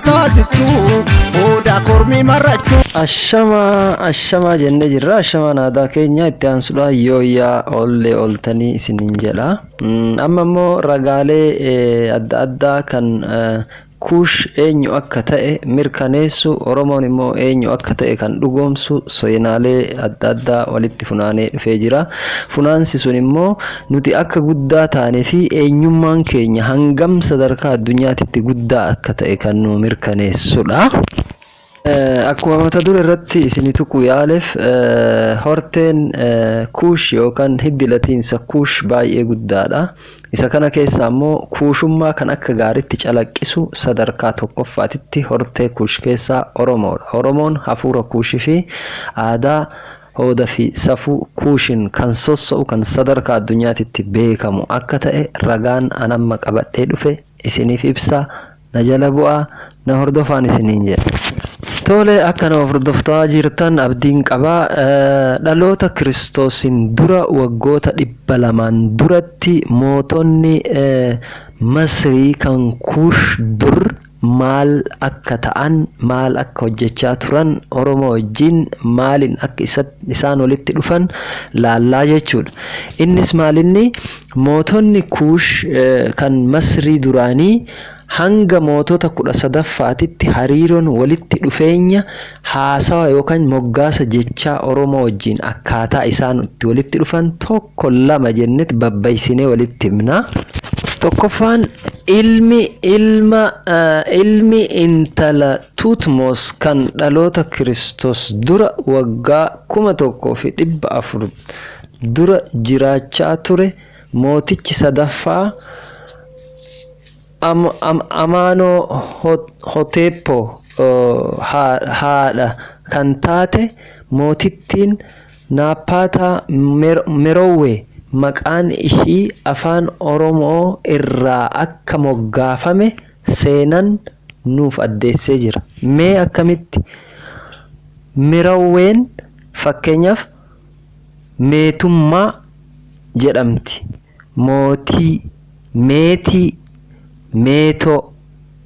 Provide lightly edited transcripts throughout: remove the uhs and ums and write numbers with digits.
saatichu oda kormi marrachu ashama jenne jirra. Ashama naadaa keenya itti aansuudha yooyyaa olle oltanii isinin jedha. Amma immoo ragaalee adda addaa kan kuush eenyu akka ta'e mirkaneessu, Oromoon immoo eenyu akka ta'e kan dhugoomsu seenaalee adda addaa walitti funaanee dhufee jira. Funaansi sun immoo nuti akka guddaa taanee fi eenyummaan keenya hangam sadarkaa addunyaatitti guddaa akka ta'e kan nu mirkaneessudha. Akkuma mata dura irratti isin tuqu yaaleef horteen kuush yookaan hiddi latiinsa kuush baay'ee guddaadha. Isa kana keessaa immoo kuushummaa kan akka gaariitti calaqqisu sadarkaa tokkoffaatitti hortee kuush keessaa Oromoodha. Oromoon hafuura kuushii fi aadaa hooda fi safuu kuushin kan sossa'u kan sadarkaa addunyaatitti beekamu akka ta'e ragaan anamma qabadhee dhufe isiniif ibsa. Na jala bu'aa, na hordofaan isiniin jedha. Tole akka nama hordoftaa jirtan abdiin qabaa. Dhaloota Kiristoosiin dura waggoota 200 duratti mootonni Masrii kan Kuush dur maal akka ta'an, maal akka hojjechaa turan, Oromoo wajjin maaliin akka isaan walitti dhufan laallaa jechuudha. Innis maalinni mootonni Kuush kan Masrii duraanii hanga mootota 13ffaatitti hariiroon walitti dhufeenya haasawa yookaan moggaasa jechaa Oromoo wajjin akkaataa isaan itti walitti dhufan tokko lama jennet babbaysinee walitti himna. Tokkoffaan ilmi intala Tutmos kan dhaloota Kiristoos dura waggaa 1400 dura jiraachaa ture mootichi sadaffaa Amano Hotepo haadha kan taate mootittiin Naapata Merowe maqaan ishii afaan Oromoo irraa akka moggaafame seenan nuuf addeessee jira. Mee akkamitti Meroween fakkeenyaaf meetummaa jedhamti, mootii, meetii, meetoo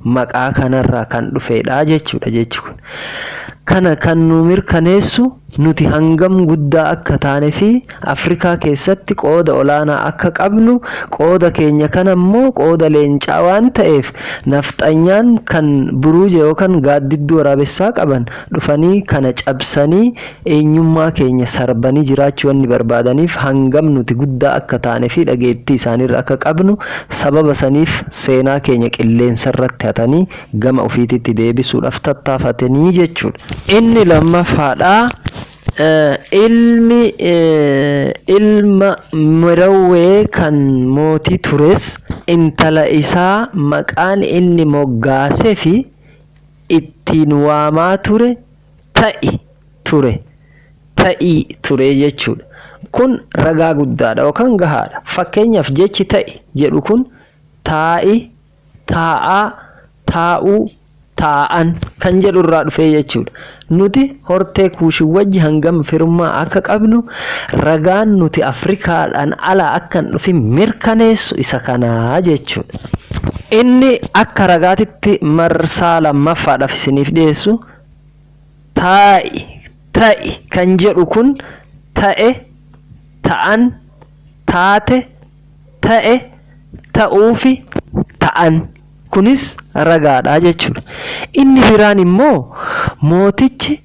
maqaa kanarraa kan dhufeedha jechuudha jechuudha. Kana kan nu mirkaneessu nuti hangam guddaa akka taane fi Afrikaa keessatti qooda olaanaa akka qabnu, qooda keenya kana immoo qooda leencaa waan ta'eef nafxanyaan kan buruuje yookaan gaaddidduu waraabessaa qaban dhufanii kana cabsanii eenyummaa keenya sarbanii jiraachuu wanni barbaadaniif hangam nuti guddaa akka taane fi dhageettii isaaniirra akka qabnu sababa saniif seenaa keenya qilleensa irratti hatanii gama ofiititti deebisuudhaaf tattaafatanii jechuudha. Inni lammaffaadha. Ilma Merowe kan mootii tures intala isaa maqaan inni moggaasee fi ittiin waamaa ture ta'i ture jechuudha. Kun ragaa guddaadha yookaan gahaadha. Fakkeenyaaf jechi ta'i jedhu kun taa'i, taa'aa, taa'uu, taa'an kan jedhu irraa dhufee jechuudha. Nuti hortee kuushii wajji hangam firummaa akka qabnu ragaan nuti Afrikaadhaan ala akka hin dhufin mirkaneessu isa kanaa jechuudha. Inni akka ragaatitti marsaa lammaffaadhaaf isiniif dhiyeessu ta'i kan jedhu kun ta'e, ta'an, taate, ta'e, ta'uufi ta'an. Kunis ragaadha jechuudha. Inni biraan immoo mootichi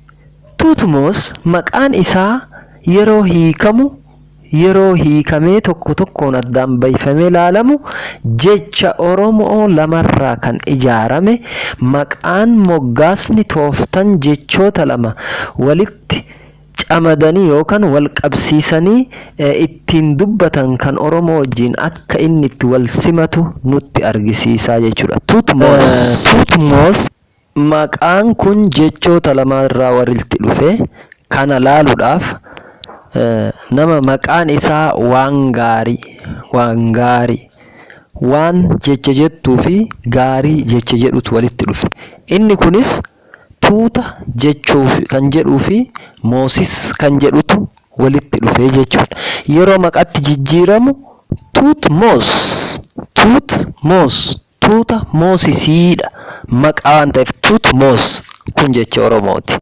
Tutmos maqaan isaa yeroo hiikamee tokko tokkoon addaan bayfamee ilaalamu jecha Oromoo lamarraa kan ijaarame maqaan moggaasni tooftan jechoota lama walitti camadanii yookaan wal qabsiisanii ittiin dubbatan kan Oromoo wajjin akka inni itti wal simatu nutti argisiisaa jechuudha. Tutmos maqaan kun jechoota lamarraa walitti dhufe kana laaluudhaaf nama maqaan isaa waan jecha jettuu fi gaarii jecha jedhutu walitti dhufe. Inni kunis tuuta jechuuf kan jedhuu fi Moosis kan jedhutu walitti dhufee jechuudha. Yeroo maqatti jijjiiramu tuuta Moosisiidha. maqaa waan ta'eef tutmos kun jecha Oromooti.